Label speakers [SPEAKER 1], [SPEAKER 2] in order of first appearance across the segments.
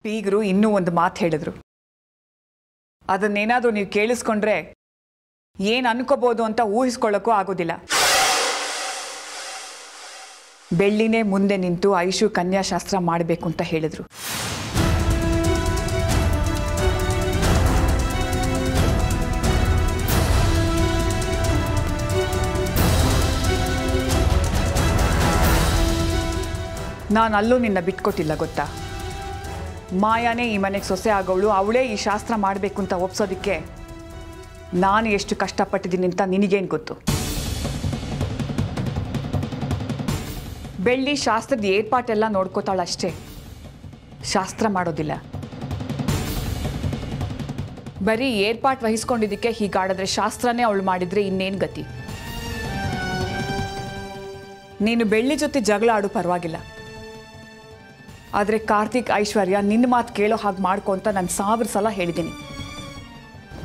[SPEAKER 1] ಬೀಗರು ಇನ್ನೂ ಒಂದು ಮಾತು ಹೇಳಿದ್ರು. ಅದನ್ನೇನಾದರೂ ನೀವು ಕೇಳಿಸ್ಕೊಂಡ್ರೆ ಏನು ಅನ್ಕೋಬಹುದು ಅಂತ ಊಹಿಸ್ಕೊಳ್ಳೋಕ್ಕೂ ಆಗೋದಿಲ್ಲ. ಬೆಳ್ಳಿನೇ ಮುಂದೆ ನಿಂತು ಐಶು ಕನ್ಯಾಶಾಸ್ತ್ರ ಮಾಡಬೇಕು ಅಂತ ಹೇಳಿದ್ರು. ನಾನು ಅಲ್ಲೂ ನಿನ್ನ ಬಿಟ್ಕೊಟ್ಟಿಲ್ಲ ಗೊತ್ತಾ. ಮಾಯಾನೇ ಈ ಮನೆಗೆ ಸೊಸೆ ಆಗೋವಳು, ಅವಳೇ ಈ ಶಾಸ್ತ್ರ ಮಾಡಬೇಕು ಅಂತ ಒಪ್ಸೋದಕ್ಕೆ ನಾನು ಎಷ್ಟು ಕಷ್ಟಪಟ್ಟಿದ್ದೀನಿ ಅಂತ ನಿನಗೇನು ಗೊತ್ತು. ಬೆಳ್ಳಿ ಶಾಸ್ತ್ರದ ಏರ್ಪಾಟೆಲ್ಲ ನೋಡ್ಕೋತಾಳಷ್ಟೇ, ಶಾಸ್ತ್ರ ಮಾಡೋದಿಲ್ಲ. ಬರೀ ಏರ್ಪಾಟ್ ವಹಿಸ್ಕೊಂಡಿದ್ದಕ್ಕೆ ಹೀಗಾಡಿದ್ರೆ ಶಾಸ್ತ್ರನೇ ಅವಳು ಮಾಡಿದ್ರೆ ಇನ್ನೇನು ಗತಿ. ನೀನು ಬೆಳ್ಳಿ ಜೊತೆ ಜಗಳ ಆಡು ಪರವಾಗಿಲ್ಲ, ಆದರೆ ಕಾರ್ತಿಕ್ ಐಶ್ವರ್ಯ ನಿನ್ನ ಮಾತು ಕೇಳೋ ಹಾಗೆ ಮಾಡ್ಕೊ ಅಂತ ನಾನು 1000 ಸಲ ಹೇಳಿದ್ದೀನಿ.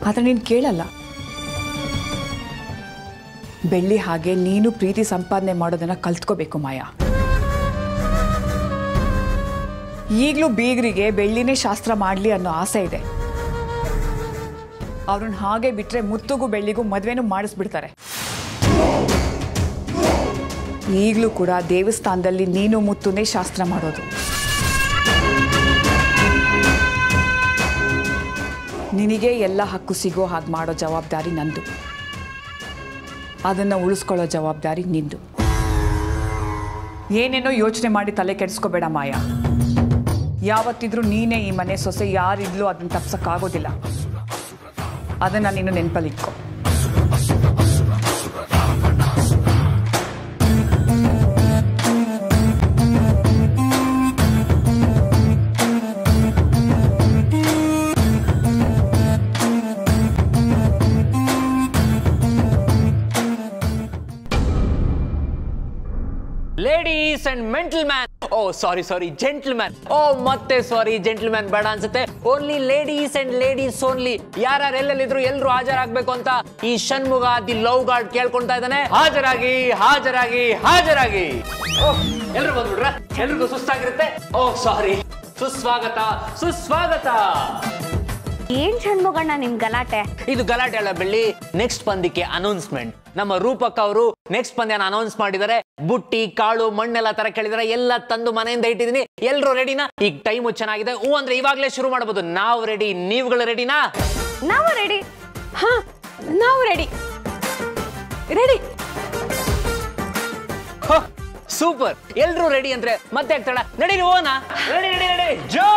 [SPEAKER 1] ಆದರೆ ನೀನು ಕೇಳಲ್ಲ. ಬೆಳ್ಳಿ ಹಾಗೆ ನೀನು ಪ್ರೀತಿ ಸಂಪಾದನೆ ಮಾಡೋದನ್ನು ಕಲ್ತ್ಕೋಬೇಕು ಮಾಯಾ. ಈಗಲೂ ಬೀಗರಿಗೆ ಬೆಳ್ಳಿನೇ ಶಾಸ್ತ್ರ ಮಾಡಲಿ ಅನ್ನೋ ಆಸೆ ಇದೆ. ಅವ್ರನ್ನ ಹಾಗೆ ಬಿಟ್ಟರೆ ಮುತ್ತುಗೂ ಬೆಳ್ಳಿಗೂ ಮದುವೆನೂ ಮಾಡಿಸ್ಬಿಡ್ತಾರೆ. ಈಗಲೂ ಕೂಡ ದೇವಸ್ಥಾನದಲ್ಲಿ ನೀನು ಮುತ್ತುನೇ ಶಾಸ್ತ್ರ ಮಾಡೋದು. ನಿನಗೆ ಎಲ್ಲ ಹಕ್ಕು ಸಿಗೋ ಹಾಗೆ ಮಾಡೋ ಜವಾಬ್ದಾರಿ ನಂದು, ಅದನ್ನು ಉಳಿಸ್ಕೊಳ್ಳೋ ಜವಾಬ್ದಾರಿ ನಿಂದು. ಏನೇನೋ ಯೋಚನೆ ಮಾಡಿ ತಲೆ ಕೆಡಿಸ್ಕೋಬೇಡ ಮಾಯಾ. ಯಾವತ್ತಿದ್ರೂ ನೀನೇ ಈ ಮನೆ ಸೊಸೆ, ಯಾರಿದ್ಲೂ ಅದನ್ನು ತಪ್ಸಕ್ಕಾಗೋದಿಲ್ಲ. ಅದನ್ನು ನೀನು ನೆನಪಲ್ಲಿಟ್ಕೋ.
[SPEAKER 2] Ladies and gentlemen, oh sorry gentlemen, oh ಮತ್ತೆ sorry gentlemen ಬೇಡ ಅನ್ಸುತ್ತೆ, only ladies and ladies only. ಯಾರ್ಯಾರು ಎಲ್ಲೆಲ್ಲಿದ್ರು ಎಲ್ಲರೂ ಹಾಜರಾಗಬೇಕು ಅಂತ ಈ ಷಣ್ಮುಗ ದಿ ಲವ್ ಗಾರ್ಡ್ ಕೇಳ್ಕೊಂತಾ ಇದ್ದಾನೆ. ಹಾಜರಾಗಿ ಹಾಜರಾಗಿ ಹಾಜರಾಗಿ. ಎಲ್ಲರೂ ಬಂದ್ಬಿಟ್ರ? ಎಲ್ರಿಗೂ ಸುಸ್ತಾಗಿರುತ್ತೆ. ಓ ಸಾರಿ, ಸುಸ್ವಾಗತ ಸುಸ್ವಾಗತ.
[SPEAKER 3] ಏನ್ ಷಣ್ಮುಗಣ್ಣ ನಿಮ್ ಗಲಾಟೆ?
[SPEAKER 2] ಇದು ಗಲಾಟೆ ಅಲ್ಲ ಬೆಳ್ಳಿ, ನೆಕ್ಸ್ಟ್ ಪಂದ್ಯಕ್ಕೆ ಅನೌನ್ಸ್ಮೆಂಟ್. ನಮ್ಮ ರೂಪಕ್ ಅವರು ನೆಕ್ಸ್ಟ್ ಪಂದ್ಯನ ಅನೌನ್ಸ್ ಮಾಡಿದ್ದಾರೆ. ಬುಟ್ಟಿ ಕಾಳು ಮಣ್ಣೆಲ್ಲ ತರ ಕೇಳಿದಾರೆ, ಎಲ್ಲ ತಂದು ಮನೆಯಿಂದ ಇಟ್ಟಿದ್ದೀನಿ. ಎಲ್ರು ರೆಡಿನಾ? ಈಗ ಟೈಮು ಚೆನ್ನಾಗಿದೆ, ಹೂ ಅಂದ್ರೆ ಇವಾಗ್ಲೇ ಶುರು ಮಾಡಬಹುದು. ನಾವು ರೆಡಿ, ನೀವುಗಳು ರೆಡಿನಾ?
[SPEAKER 3] ನಾವು ರೆಡಿ.
[SPEAKER 4] ಹಾ, ನಾವು ರೆಡಿ ರೆಡಿ.
[SPEAKER 2] ಸೂಪರ್, ಎಲ್ರು ರೆಡಿ ಅಂದ್ರೆ ಮತ್ತೆ ಆಗ್ತಾಳ. ನಡೀರಿ ಹೋಗೋಣ. ರೆಡಿ ರೆಡಿ ರೆಡಿ ಜೋ.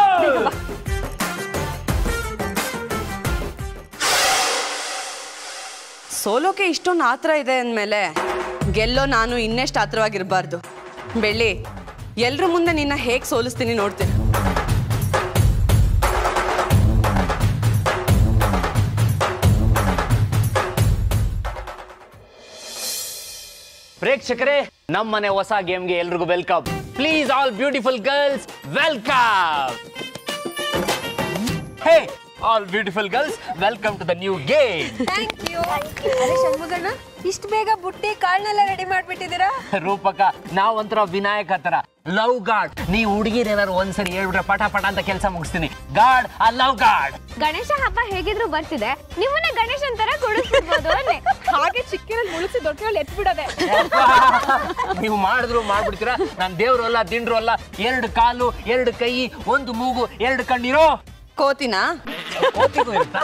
[SPEAKER 4] ಸೋಲೋಕೆ ಇಷ್ಟೊಂದು ಆತರ ಇದೆ ಅಂದಮೇಲೆ ಗೆಲ್ಲೋ ನಾನು ಇನ್ನೆಷ್ಟು ಆತರವಾಗಿರಬಾರ್ದು. ಬೆಳ್ಳಿ, ಎಲ್ರ ಮುಂದೆ ನಿನ್ನ ಹೇಗೆ ಸೋಲಿಸ್ತೀನಿ ನೋಡ್ತೀನಿ.
[SPEAKER 2] ಪ್ರೇಕ್ಷಕರೇ, ನಮ್ಮನೆ ಹೊಸ ಗೇಮ್ಗೆ ಎಲ್ರಿಗೂ welcome. Please all beautiful girls welcome. Hey all beautiful girls, welcome to the new game.
[SPEAKER 5] Thank you. ಅರೆ ಷಣ್ಮುಗಣ್ಣ, ಇಷ್ಟು ಬೇಗ ಬುಟ್ಟಿ ಕಾಳನ್ನೆಲ್ಲ ರೆಡಿ ಮಾಡ್ಬಿಟ್ಟಿದ್ದೀರಾ?
[SPEAKER 2] ರೂಪಕ, ನಾವಂತರ ವಿನಾಯಕ ತರ ಲವ್ ಗಾರ್ಡ್. ನೀವು ಹುಡುಗಿರು ಏನಾದ್ರು ಒಂದ್ಸರಿ ಹೇಳ್ಬಿಟ್ರೆ ಪಟ ಪಟ ಅಂತ ಕೆಲಸ ಮುಗಿಸ್ತೀನಿ. ಗಾರ್ಡ್, ಆ ಲವ್ ಗಾರ್ಡ್.
[SPEAKER 3] ಗಣೇಶ ಹಬ್ಬ ಹೇಗಿದ್ರು ಬರ್ತಿದೆ, ನಿಮ್ಮನ್ನ ಗಣೇಶನ್ ತರ ಕುಡಿಸ್ಬಿಡ್ಬೋದು ಅನ್ನೆ.
[SPEAKER 5] ಹಾಗೆ ಚಿಕ್ಕರಲ್ಲಿ ಮುಳುಸಿ ದೊಡ್ಡರಲ್ಲಿ ಎತ್ಬಿಡೋದೆ.
[SPEAKER 2] ನೀವು ಮಾಡಿದ್ರು ಮಾಡ್ಬಿಡ್ತೀರಾ. ನಾನು ದೇವ್ರು ಅಲ್ಲ, ದಿಂಡ್ರು ಅಲ್ಲ. 2 ಕಾಲು 2 ಕೈ 1 ಮೂಗು 2 ಕಣ್ಣಿರೋ
[SPEAKER 4] ಕೋತಿನಾ?
[SPEAKER 2] ಕೋತಿಗೂ ಇರ್ತಾ?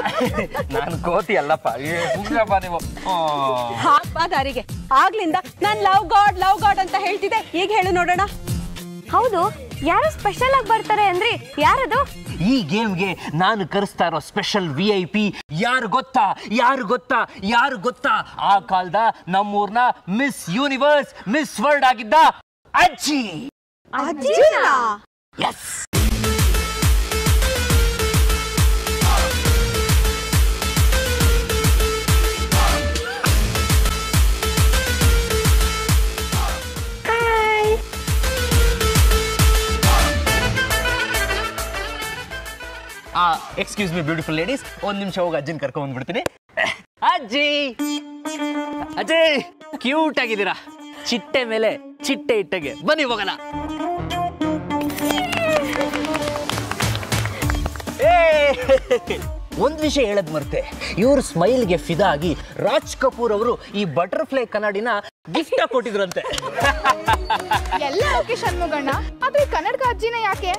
[SPEAKER 2] ನಾನು ಕೋತಿ ಅಲ್ಲಪ್ಪ. ನೀವು
[SPEAKER 5] ಹಾಕ್ಬಾ ದಾರಿಗೆ. ಆಗ್ಲಿಂದ ನಾನ್ ಲವ್ ಗಾಡ್ ಅಂತ ಹೇಳ್ತಿದ್ದೆ, ಈಗ ಹೇಳು ನೋಡೋಣ.
[SPEAKER 3] ಹೌದು, ಯಾರು ಸ್ಪೆಷಲ್ ಆಗಿ ಬರ್ತಾರೆ ಅಂದ್ರಿ, ಯಾರದು?
[SPEAKER 2] ಈ ಗೇಮ್ಗೆ ನಾನು ಕರೆಸ್ತಾ ಇರೋ ಸ್ಪೆಷಲ್ VIP ಯಾರು ಗೊತ್ತಾ? ಯಾರು ಗೊತ್ತಾ? ಯಾರು ಗೊತ್ತಾ? ಆ ಕಾಲದ ನಮ್ಮೂರ್ನ ಮಿಸ್ ಯೂನಿವರ್ಸ್, ಮಿಸ್ ವರ್ಲ್ಡ್ ಆಗಿದ್ದ ಅಜ್ಜಿ. Yes, excuse me beautiful ladies, 1 ನಿಮಿಷ ಹೋಗಿ ಅಜ್ಜಿನ ಕರ್ಕೊಂಡ್ ಬಂದ್ಬಿಡ್ತೀನಿ. ಅಜ್ಜಿ, ಅಜ್ಜಿ ಕ್ಯೂಟ್ ಆಗಿದ್ದೀರಾ. ಚಿಟ್ಟೆ ಮೇಲೆ ಚಿಟ್ಟೆ ಇಟ್ಟಗೆ ಬನ್ನಿ ಹೋಗೋಣ. ಒಂದ್ ವಿಷಯ ಹೇಳದ್ ಮರ್ತೆ, ಇವ್ರ ಸ್ಮೈಲ್ಗೆ ಫಿದಾ ಆಗಿ ರಾಜ್ ಕಪೂರ್ ಅವರು ಈ ಬಟರ್ಫ್ಲೈ ಕನ್ನಡಿನ ಗಿಫ್ಟ್ ಕೊಟ್ಟಿದ್ರಂತೆ.
[SPEAKER 3] ಎಲ್ಲ ಓಕೆ ಷಣ್ಮುಗಣ್ಣ, ಆದ್ರೆ ಕನ್ನಡಕ ಅಜ್ಜಿನ ಯಾಕೆ?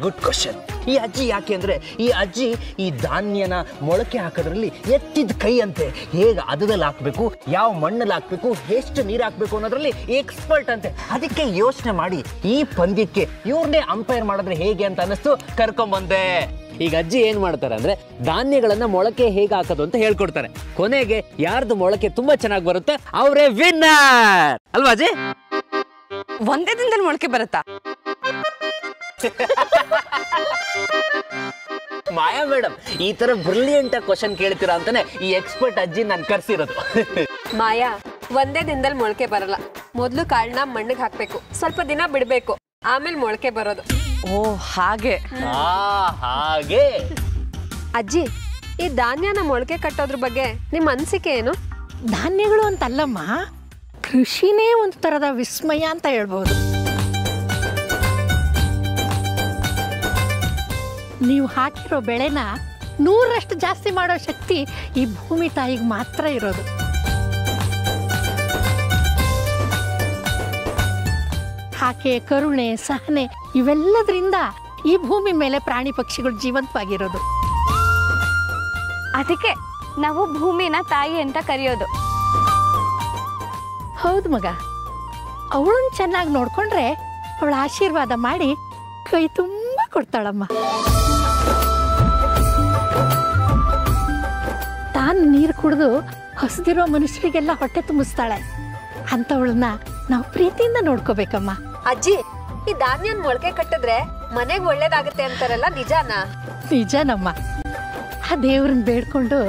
[SPEAKER 2] Good question. ಈ ಅಜ್ಜಿ ಯಾಕೆ ಅಂದ್ರೆ ಈ ಅಜ್ಜಿ ಈ ಧಾನ್ಯನ ಮೊಳಕೆ ಹಾಕೋದ್ರಲ್ಲಿ ಎತ್ತಿದ ಕೈ ಅಂತೆ. ಹೇಗೆ ಅದರಲ್ಲಿ ಹಾಕ್ಬೇಕು, ಯಾವ ಮಣ್ಣಲ್ಲಿ ಹಾಕ್ಬೇಕು, ಎಷ್ಟು ನೀರು ಹಾಕ್ಬೇಕು ಅನ್ನೋದ್ರಲ್ಲಿ ಎಕ್ಸ್ಪರ್ಟ್ ಅಂತೆ. ಅದಕ್ಕೆ ಯೋಚನೆ ಮಾಡಿ ಈ ಪಂದ್ಯಕ್ಕೆ ಇವ್ರನ್ನೇ ಅಂಪೈರ್ ಮಾಡಿದ್ರೆ ಹೇಗೆ ಅಂತ ಅನ್ನಿಸ್ತು, ಕರ್ಕೊಂಬಂದೆ. ಈಗ ಅಜ್ಜಿ ಏನ್ ಮಾಡ್ತಾರೆ ಅಂದ್ರೆ ಧಾನ್ಯಗಳನ್ನ ಮೊಳಕೆ ಹೇಗೆ ಹಾಕೋದು ಅಂತ ಹೇಳ್ಕೊಡ್ತಾರೆ. ಕೊನೆಗೆ ಯಾರ್ದು ಮೊಳಕೆ ತುಂಬಾ ಚೆನ್ನಾಗಿ ಬರುತ್ತೆ ಅವರೇ ವಿನ್ನರ್ ಅಲ್ವಾ ಅಜ್ಜಿ?
[SPEAKER 4] ಒಂದೇ ದಿನದಲ್ಲಿ ಮೊಳಕೆ ಬರುತ್ತಾ?
[SPEAKER 2] ಮಾಯಾ ಮೇಡಮ್, ಈ ತರ ಬ್ರಿಲಿಯಂಟ್ ಕ್ವಶನ್ ಕೇಳ್ತೀರಾ ಅಂತಾನೆ ಈ ಎಕ್ಸ್ಪರ್ಟ್ ಅಜ್ಜಿ ನಾನು ಕರ್ಸಿರೋದು.
[SPEAKER 6] ಮಾಯಾ, ಒಂದೇ ದಿನದಲ್ಲಿ ಮೊಳಕೆ ಬರಲ್ಲ. ಮೊದ್ಲು ಕಾಳನ್ನ ಮಣ್ಣಿಗೆ ಹಾಕ್ಬೇಕು, ಸ್ವಲ್ಪ ದಿನ ಬಿಡ್ಬೇಕು, ಆಮೇಲೆ ಮೊಳಕೆ ಬರೋದು.
[SPEAKER 4] ಓ ಹಾಗೆ.
[SPEAKER 2] ಹಾಗೆ
[SPEAKER 6] ಅಜ್ಜಿ, ಈ ಧಾನ್ಯನ ಮೊಳಕೆ ಕಟ್ಟೋದ್ರ ಬಗ್ಗೆ ನಿಮ್ಮ ಅನಿಸಿಕೆ ಏನು?
[SPEAKER 7] ಧಾನ್ಯಗಳು ಅಂತಲ್ಲಮ್ಮ, ಕೃಷಿನೇ ಒಂದು ಥರದ ವಿಸ್ಮಯ ಅಂತ ಹೇಳ್ಬೋದು. ನೀವು ಹಾಕಿರೋ ಬೆಳೆನ 100ರಷ್ಟು ಜಾಸ್ತಿ ಮಾಡೋ ಶಕ್ತಿ ಈ ಭೂಮಿ ತಾಯಿಗೆ ಮಾತ್ರ ಇರೋದು. ಆಕೆ ಕರುಣೆ, ಸಹನೆ ಇವೆಲ್ಲದರಿಂದ ಈ ಭೂಮಿ ಮೇಲೆ ಪ್ರಾಣಿ ಪಕ್ಷಿಗಳು ಜೀವಂತವಾಗಿರೋದು.
[SPEAKER 3] ಅದಕ್ಕೆ ನಾವು ಭೂಮಿನ ತಾಯಿ ಅಂತ ಕರೆಯೋದು.
[SPEAKER 7] ಹೌದು ಮಗ, ಅವಳನ್ನ ಚೆನ್ನಾಗಿ ನೋಡ್ಕೊಂಡ್ರೆ ಅವಳ ಆಶೀರ್ವಾದ ಮಾಡಿ ಕೈ ತುಂಬ ಕೊಡ್ತಾಳಮ್ಮ. ತಾನು ನೀರು ಕುಡಿದು ಹಸಿದಿರೋ ಮನುಷ್ಯರಿಗೆಲ್ಲ ಹೊಟ್ಟೆ ತುಂಬಿಸ್ತಾಳೆ. ಅಂಥವಳನ್ನ ನಾವು ಪ್ರೀತಿಯಿಂದ ನೋಡ್ಕೋಬೇಕಮ್ಮ.
[SPEAKER 6] ಅಜ್ಜಿ, ಈ ಧಾನ್ಯನ ಮೊಳಕೆ ಕಟ್ಟಿದ್ರೆ ಮನೆಗೆ ಒಳ್ಳೇದಾಗುತ್ತೆ ಅಂತಾರಲ್ಲ, ನಿಜಾನಾ?
[SPEAKER 7] ನಿಜನಮ್ಮ. ಆ ದೇವ್ರನ್ನ ಬೇಡ್ಕೊಂಡು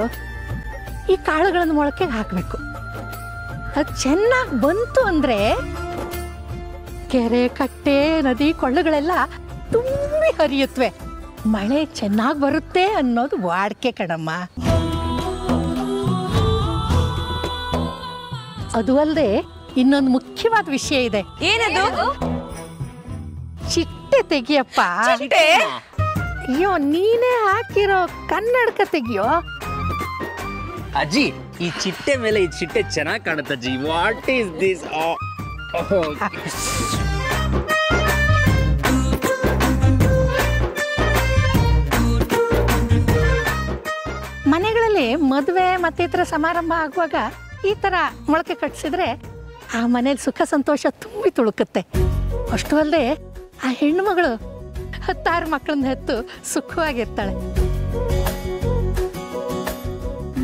[SPEAKER 7] ಈ ಕಾಳುಗಳನ್ನು ಮೊಳಕೆಗೆ ಹಾಕಬೇಕು. ಅದು ಚೆನ್ನಾಗಿ ಬಂತು ಅಂದ್ರೆ ಕೆರೆ, ಕಟ್ಟೆ, ನದಿ, ಕೊಳ್ಳಗಳೆಲ್ಲ ತುಂಬಿ ಹರಿಯುತ್ತವೆ. ಮಳೆ ಚೆನ್ನಾಗಿ ಬರುತ್ತೆ ಅನ್ನೋದು ವಾಡಿಕೆ ಕಣಮ್ಮ. ಅದು ಅಲ್ಲದೆ ಇನ್ನೊಂದು ಮುಖ್ಯವಾದ ವಿಷಯ ಇದೆ.
[SPEAKER 4] ಏನದು?
[SPEAKER 7] ಚಿಟ್ಟೆ ತೆಗಿಯಪ್ಪ. ಅಯ್ಯೋ, ನೀನೇ ಹಾಕಿರೋ ಕನ್ನಡಕ ತೆಗಿಯೋ.
[SPEAKER 2] ಅಜ್ಜಿ, ಈ ಚಿಟ್ಟೆ ಮೇಲೆ ಈ ಚಿಟ್ಟೆ ಚೆನ್ನಾಗಿ ಕಾಣುತ್ತೆ ಅಜ್ಜಿ. What is this?
[SPEAKER 7] ಮನೆಗಳಲ್ಲಿ ಮದುವೆ ಮತ್ತೆ ಈ ಥರ ಸಮಾರಂಭ ಆಗುವಾಗ ಈ ಥರ ಮೊಳಕೆ ಕಟ್ಟಿಸಿದ್ರೆ ಆ ಮನೇಲಿ ಸುಖ ಸಂತೋಷ ತುಂಬಿ ತುಳುಕುತ್ತೆ. ಅಷ್ಟು ಅಲ್ಲದೆ ಆ ಹೆಣ್ಣು ಮಗಳು 10 ಮಕ್ಕಳನ್ನ ಹೆತ್ತು ಸುಖವಾಗಿರ್ತಾಳೆ.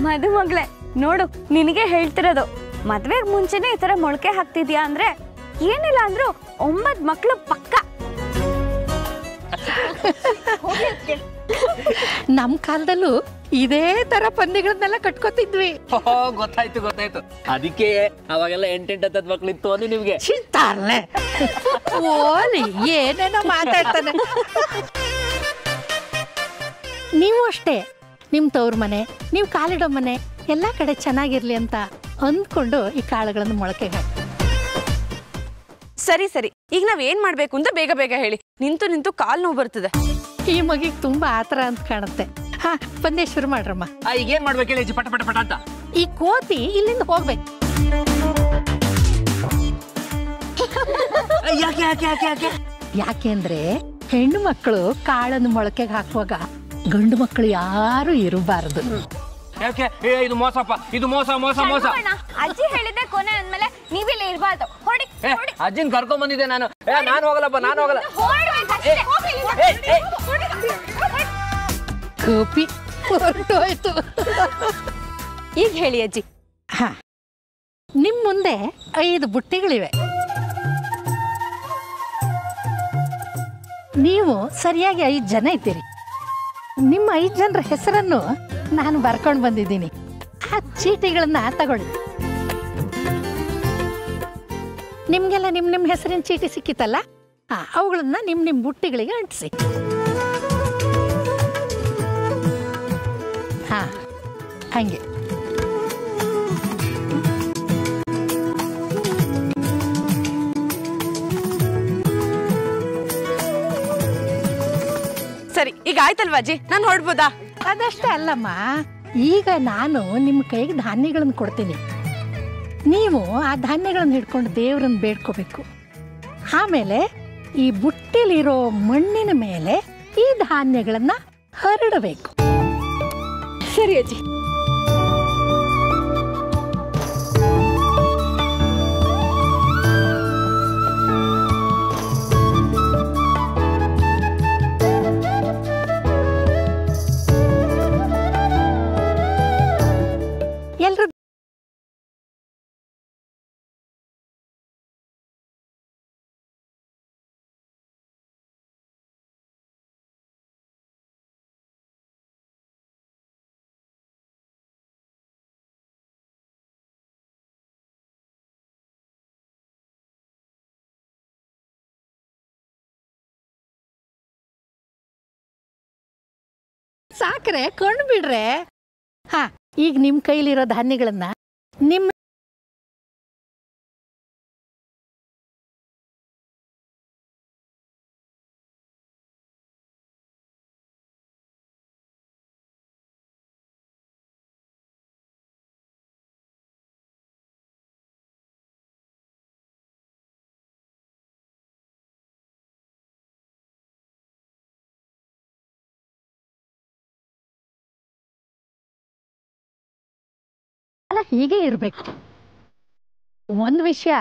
[SPEAKER 3] ಮದುಮಗಳೇ ನೋಡು, ನಿನಗೆ ಹೇಳ್ತಿರೋದು, ಮದ್ವೆಗೆ ಮುಂಚೆನೆ ಈ ತರ ಮೊಳಕೆ ಹಾಕ್ತಿದ್ಯಾ ಅಂದ್ರೆ ಏನಿಲ್ಲ ಅಂದ್ರು 9 ಮಕ್ಕಳು ಪಕ್ಕ.
[SPEAKER 7] ನಮ್ಮ ಕಾಲದಲ್ಲೂ ಇದೇ ತರ ಪಂದ್ಯಗಳನ್ನೆಲ್ಲ ಕಟ್ಕೋತಿದ್ವಿ.
[SPEAKER 2] ಗೊತ್ತಾಯ್ತು ಗೊತ್ತಾಯ್ತು. ಅದಕ್ಕೆ ಅವಾಗೆಲ್ಲ 8 ಮಕ್ಳಿತ್ತು ಅಂದ್ರೆ ನಿಮ್ಗೆ
[SPEAKER 7] ಚಿಂತಾರ್ಲೆ. ಓಲಿ ಏನೇನೋ ಮಾತಾಡ್ತಾನೆ. ನೀವು ಅಷ್ಟೇ, ನಿಮ್ಮ ತವ್ರ ಮನೆ, ನೀವು ಕಾಲಿಡೋ ಮನೆ ಎಲ್ಲ ಕಡೆ ಚೆನ್ನಾಗಿರ್ಲಿ ಅಂತ ಅಂದ್ಕೊಂಡು ಈ ಕಾಳುಗಳನ್ನು ಮೊಳಕೆಗೆ ಹಾಕಿ.
[SPEAKER 4] ಸರಿ ಸರಿ, ಈಗ ನಾವ್ ಏನ್ ಮಾಡ್ಬೇಕು ಅಂತ ಬೇಗ ಬೇಗ ಹೇಳಿ. ನಿಂತು ನಿಂತು ಕಾಲ್ ನೋವು ಬರ್ತದೆ.
[SPEAKER 7] ಈ ಮಗಿಗೆ ತುಂಬಾ ಆತರ ಅಂತ ಕಾಣುತ್ತೆ. ಹಾ, ಪಂದ್ಯ ಶುರು ಮಾಡ್ರಮ್ಮ.
[SPEAKER 2] ಈಗ ಏನ್ ಮಾಡ್ಬೇಕು ಹೇಳಿ ಪಟ ಪಟ ಪಟ ಅಂತ.
[SPEAKER 7] ಈ ಕೋತಿ ಇಲ್ಲಿಂದ ಹೋಗ್ಬೇಕು.
[SPEAKER 2] ಯಾಕೆ ಯಾಕೆ ಯಾಕೆ ಯಾಕೆ
[SPEAKER 7] ಯಾಕೆಂದ್ರೆ ಹೆಣ್ಣು ಮಕ್ಕಳು ಕಾಳನ್ನು ಮೊಳಕೆಗೆ ಹಾಕುವಾಗ ಗಂಡು ಮಕ್ಕಳು ಯಾರು ಇರಬಾರದು.
[SPEAKER 2] ಯಾಕೆ? ಇದು ಮೋಸಪ್ಪ, ಇದು ಮೋಸ ಮೋಸ ಮೋಸ.
[SPEAKER 3] ಅಜ್ಜಿ ಹೇಳಿದ್ದೆ ಕೊನೆ ಅಂದ್ಮೇಲೆ ನೀವಿಲ್ಲಿ ಇರ್ಬಾರ್ದು. ಹೊಡಿ ಹೊಡಿ.
[SPEAKER 2] ಅಜ್ಜಿನ್ ಕರ್ಕೊಂಡ್ ಬಂದಿದ್ದೆ ನಾನು. ನಾನು ಹೋಗಲ್ಲಪ್ಪ, ನಾನು ಹೋಗಲ್ಲ.
[SPEAKER 7] ಕೋಪಿ ಹೊರಟೋಯ್ತು.
[SPEAKER 4] ಈಗ ಹೇಳಿ ಅಜ್ಜಿ.
[SPEAKER 7] ಹಾ, ನಿಮ್ ಮುಂದೆ 5 ಬುಟ್ಟಿಗಳಿವೆ. ನೀವು ಸರಿಯಾಗಿ 5 ಜನ ಇದ್ದೀರಿ. ನಿಮ್ಮ 5 ಜನರ ಹೆಸರನ್ನು ನಾನು ಬರ್ಕೊಂಡು ಬಂದಿದ್ದೀನಿ. ಆ ಚೀಟಿಗಳನ್ನ ತಗೊಳ್ಳಿ. ನಿಮ್ಗೆಲ್ಲ ನಿಮ್ಮ ಹೆಸರಿನ ಚೀಟಿ ಸಿಕ್ಕಿತಲ್ಲ, ಅವುಗಳನ್ನ ನಿಮ್ಮ ಬುಟ್ಟಿಗಳಿಗೆ ಅಂಟಿಸಿ. ಹಾ, ಹಂಗೆ.
[SPEAKER 4] ಸರಿ, ಈಗ ಆಯ್ತಲ್ವಾ ಅಜ್ಜಿ? ನಾನು ಹೊರಡ್ಬೋದಾ?
[SPEAKER 7] ಅದಷ್ಟೇ ಅಲ್ಲಮ್ಮ, ಈಗ ನಾನು ನಿಮ್ಮ ಕೈಗೆ ಧಾನ್ಯಗಳನ್ನು ಕೊಡ್ತೀನಿ. ನೀವು ಆ ಧಾನ್ಯಗಳನ್ನು ಹಿಡ್ಕೊಂಡು ದೇವ್ರನ್ನ ಬೇಡ್ಕೋಬೇಕು. ಆಮೇಲೆ ಈ ಬುಟ್ಟಿಲಿರೋ ಮಣ್ಣಿನ ಮೇಲೆ ಈ ಧಾನ್ಯಗಳನ್ನು ಹರಡಬೇಕು.
[SPEAKER 5] ಸರಿ ಅಜ್ಜಿ.
[SPEAKER 7] ಎಲ್ರು ಸಾಕ್ರೆ ಕಣ್ಣು ಬಿಡ್ರೆ. ಹಾ, ಈಗ ನಿಮ್ಮ ಕೈಲಿರೋ ಧಾನ್ಯಗಳನ್ನ ನಿಮ್ಮ ಹೀಗೆ ಇರಬೇಕು. ಒಂದು ವಿಷಯ,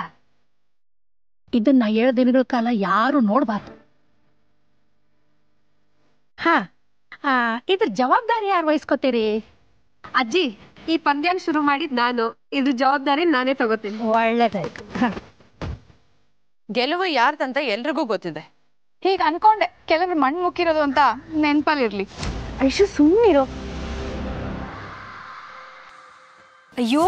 [SPEAKER 7] ಇದನ್ನ 7 ದಿನಗಳ ಕಾಲ ಯಾರು ನೋಡಬಾರ್ದು. ಹಾ, ಇದ್ರ ಜವಾಬ್ದಾರಿ ಯಾರು ವಹಿಸ್ಕೋತೀರಿ?
[SPEAKER 6] ಅಜ್ಜಿ, ಈ ಪಂದ್ಯನ ಶುರು ಮಾಡಿದ್ ನಾನು, ಇದ್ರ ಜವಾಬ್ದಾರಿ ನಾನೇ ತಗೋತೀನಿ.
[SPEAKER 7] ಒಳ್ಳೇದಾಯ್ತು.
[SPEAKER 4] ಗೆಲುವು ಯಾರ್ದಂತ ಎಲ್ರಿಗೂ ಗೊತ್ತಿದೆ.
[SPEAKER 1] ಹೀಗೆ ಅನ್ಕೊಂಡೆ ಕೆಲವರು ಮಣ್ಣು ಮುಕ್ಕಿರೋದು ಅಂತ ನೆನಪಲ್ಲಿರ್ಲಿ.
[SPEAKER 3] ಐಶು ಸುಮ್ಮನಿರೋ.
[SPEAKER 6] ಅಯ್ಯೋ,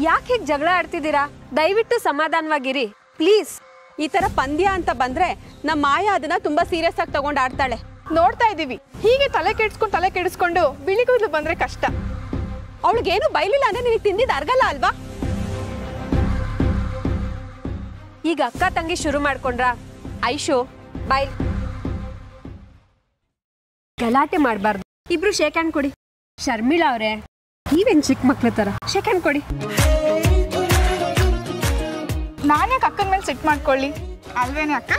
[SPEAKER 6] ಯಾಕೆ ಹೀಗೆ ಜಗಳ ಆಡ್ತಿದ್ದೀರಾ? ದಯವಿಟ್ಟು ಸಮಾಧಾನವಾಗಿರಿ ಪ್ಲೀಸ್.
[SPEAKER 5] ಈ ತರ ಪಂದ್ಯ ಅಂತ ಬಂದ್ರೆ ನಮ್ಮ ಮಾಯಾ ಅದನ್ನ ತುಂಬಾ ಸೀರಿಯಸ್ ಆಗಿ ತಗೊಂಡು ಆಡ್ತಾಳೆ.
[SPEAKER 1] ನೋಡ್ತಾ ಇದ್ದೀವಿ. ಹೀಗೆ ತಲೆ ಕೆಡಿಸ್ಕೊಂಡು ಬಿಳಿಗೂದಲು ಬಂದ್ರೆ ಕಷ್ಟ.
[SPEAKER 5] ಅವಳಿಗೇನು ಬೈಲಿಲ್ಲ ಅಂದ್ರೆ ನಿನಗೆ ತಿಂದಿದ್ದು ಅರ್ಗಲ್ಲ ಅಲ್ವಾ?
[SPEAKER 6] ಈಗ ಅಕ್ಕ ತಂಗಿ ಶುರು ಮಾಡ್ಕೊಂಡ್ರ? ಐಶು ಬಾಯ್. ಗಲಾಟೆ ಮಾಡಬಾರ್ದು. ಇಬ್ರು ಶೇಕ್ ಹ್ಯಾಂಡ್ ಕೊಡಿ. ಶರ್ಮಿಳಾ ಅವರೇ, ನೀವೇನ್ ಚಿಕ್ಕ ಮಕ್ಳ ತರ ಶೇಕ್ ಹ್ಯಾಂಡ್ ಕೊಡಿ.
[SPEAKER 1] ನಾನೇ ಅಕ್ಕನ ಮೇಲೆ ಸಿಟ್ ಮಾಡ್ಕೊಳ್ಳಿ ಅಲ್ವೇನೆ ಅಕ್ಕ?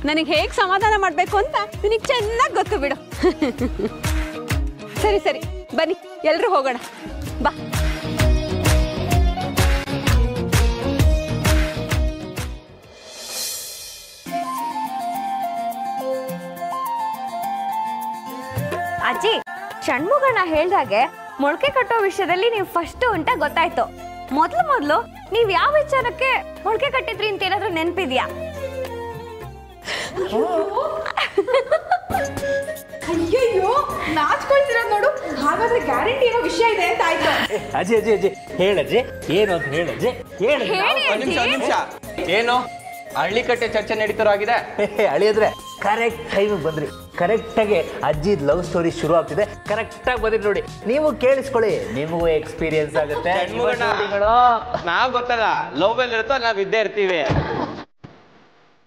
[SPEAKER 5] ನನಗೆ ಹೇಗೆ ಸಮಾಧಾನ ಮಾಡ್ಬೇಕು ಅಂತ ನಿನಗೆ ಚೆನ್ನಾಗಿ ಗೊತ್ತು ಬಿಡು. ಸರಿ ಸರಿ, ಬನ್ನಿ ಎಲ್ರು ಹೋಗೋಣ ಬಾ.
[SPEAKER 3] ಅಜ್ಜಿ, ಷಣ್ಮುಗಣ್ಣ ಹೇಳ್ದಾಗೆ ಮೊಳಕೆ ಕಟ್ಟೋ ವಿಷಯದಲ್ಲಿ ನೀವು ಫಸ್ಟ್ ಅಂತ ಗೊತ್ತಾಯ್ತು. ಮೊದ್ಲು ನೀವ್ ಯಾವ ವಿಚಾರಕ್ಕೆ ಮೊಳಕೆ ಕಟ್ಟಿದ್ರಿ ಅಂತ ಏನಾದ್ರೂ ನೆನ್ಪಿದ್ಯಾ?
[SPEAKER 1] ಅಯ್ಯಯ್ಯೋ, ನಾಚ್ಕೊಳ್ತಿರೋದು ನೋಡು. ಹಾಗಾದ್ರೆ ಗ್ಯಾರಂಟಿ ಇರೋ ವಿಷಯ ಇದೆ ಅಂತ ಆಯ್ತು.
[SPEAKER 2] ಅಜ್ಜಿ ಅಜ್ಜಿ ಅಜ್ಜಿ ಹೇಳಜ್ಜಿ, ಏನು ಅಂತ ಹೇಳಜ್ಜಿ, ಹೇಳಿ.
[SPEAKER 8] ಒಂದ್ ನಿಮಿಷ ಏನು ಹಳ್ಳಿಕಟ್ಟೆ ಚರ್ಚೆ ನಡೀತಾರೋ ಆಗಿದೆ.
[SPEAKER 2] ಅಳಿಯದ್ರೆ ಕರೆಕ್ಟ್ ಟೈಮಿಗೆ ಬಂದ್ರಿ. ಕರೆಕ್ಟಾಗಿ ಅಜ್ಜಿದ್ ಲವ್ ಸ್ಟೋರಿ ಶುರು ಆಗ್ತಿದೆ. ಕರೆಕ್ಟಾಗಿ ಬಂದ್ರಿ ನೋಡಿ. ನೀವು ಕೇಳಿಸ್ಕೊಳ್ಳಿ, ನಿಮಗೂ ಎಕ್ಸ್ಪೀರಿಯನ್ಸ್ ಆಗುತ್ತೆ.
[SPEAKER 8] ನಾವ್ ಗೊತ್ತಲ್ಲ, ಲವ್ ಅಲ್ಲಿ ಇರುತ್ತೋ ನಾವ್ ಇದ್ದೇ ಇರ್ತೀವಿ.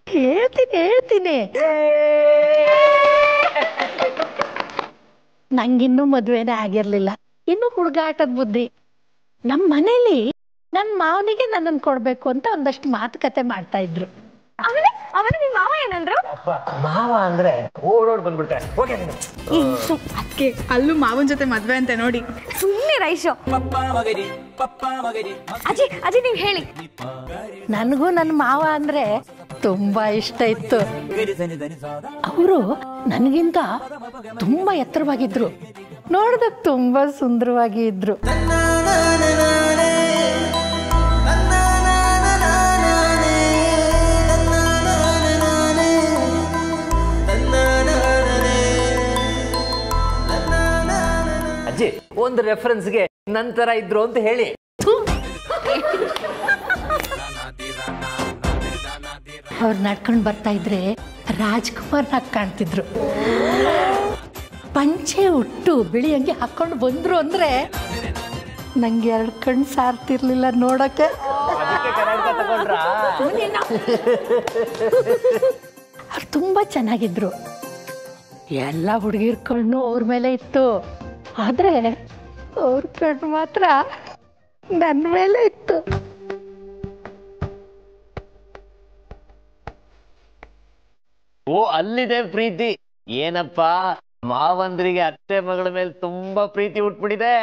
[SPEAKER 7] ಹೇಳ್ತೀನಿ. ನಂಗಿನ್ನೂ ಮದುವೆನೇ ಆಗಿರ್ಲಿಲ್ಲ. ಇನ್ನು ಹುಡುಗಾಟದ ಬುದ್ಧಿ. ನಮ್ಮ ಮನೇಲಿ ನನ್ನ ಮಾವನಿಗೆ ನನ್ನನ್ನು ಕೊಡ್ಬೇಕು ಅಂತ ಒಂದಷ್ಟು ಮಾತುಕತೆ ಮಾಡ್ತಾ ಇದ್ರು.
[SPEAKER 3] ಅವನ ನಿಮ್ ಮಾವ ಏನಂದ್ರು?
[SPEAKER 2] ಮಾವ ಅಂದ್ರೆ ಓಡೋಡ್ ಬಂದ್ಬಿಡ್ತಾರೆ.
[SPEAKER 1] ಅದಕ್ಕೆ ಅಲ್ಲೂ ಮಾವನ ಜೊತೆ ಮದ್ವೆ ಅಂತೆ ನೋಡಿ.
[SPEAKER 3] ಸುಮ್ಮನೆ ರೈಶು. ಅಜ್ಜಿ ನೀವ್ ಹೇಳಿ.
[SPEAKER 7] ನನಗೂ ನನ್ನ ಮಾವ ಅಂದ್ರೆ ತುಂಬಾ ಇಷ್ಟ ಇತ್ತು. ಅವರು ನನಗಿಂತ ತುಂಬಾ ಎತ್ತರವಾಗಿದ್ರು, ನೋಡೋದಕ್ಕೆ ತುಂಬಾ ಸುಂದರವಾಗಿ ಇದ್ರು.
[SPEAKER 2] ಅಜ್ಜಿ, ಒಂದು ರೆಫರೆನ್ಸ್ಗೆ ನಂತರ ಇದ್ರು ಅಂತ ಹೇಳಿ.
[SPEAKER 7] ಅವ್ರು ನಡ್ಕೊಂಡು ಬರ್ತಾ ಇದ್ರೆ ರಾಜ್ಕುಮಾರ್ನಾಗ ಕಾಣ್ತಿದ್ರು. ಪಂಚೆ ಉಟ್ಟು ಬಿಳಿ ಅಂಗಿ ಹಾಕೊಂಡು ಬಂದ್ರು ಅಂದ್ರೆ ನಂಗೆ 2 ಕಣ್ಣು ಸಾರ್ತಿರ್ಲಿಲ್ಲ ನೋಡಕ್ಕೆ. ಅವ್ರು ತುಂಬಾ ಚೆನ್ನಾಗಿದ್ರು. ಎಲ್ಲ ಹುಡುಗಿರ್ ಕಣ್ಣು ಅವ್ರ ಮೇಲೆ ಇತ್ತು, ಆದರೆ ಅವ್ರ ಕಣ್ಣು ಮಾತ್ರ ನನ್ನ ಮೇಲೆ ಇತ್ತು.
[SPEAKER 2] ಓ, ಅಲ್ಲಿದೆ ಪ್ರೀತಿ. ಏನಪ್ಪಾ, ಮಾವಂದ್ರಿಗೆ ಅತ್ತೆ ಮಗಳ ಮೇಲೆ ತುಂಬಾ ಪ್ರೀತಿ ಉಟ್ಬಿಟ್ಟಿದೆ.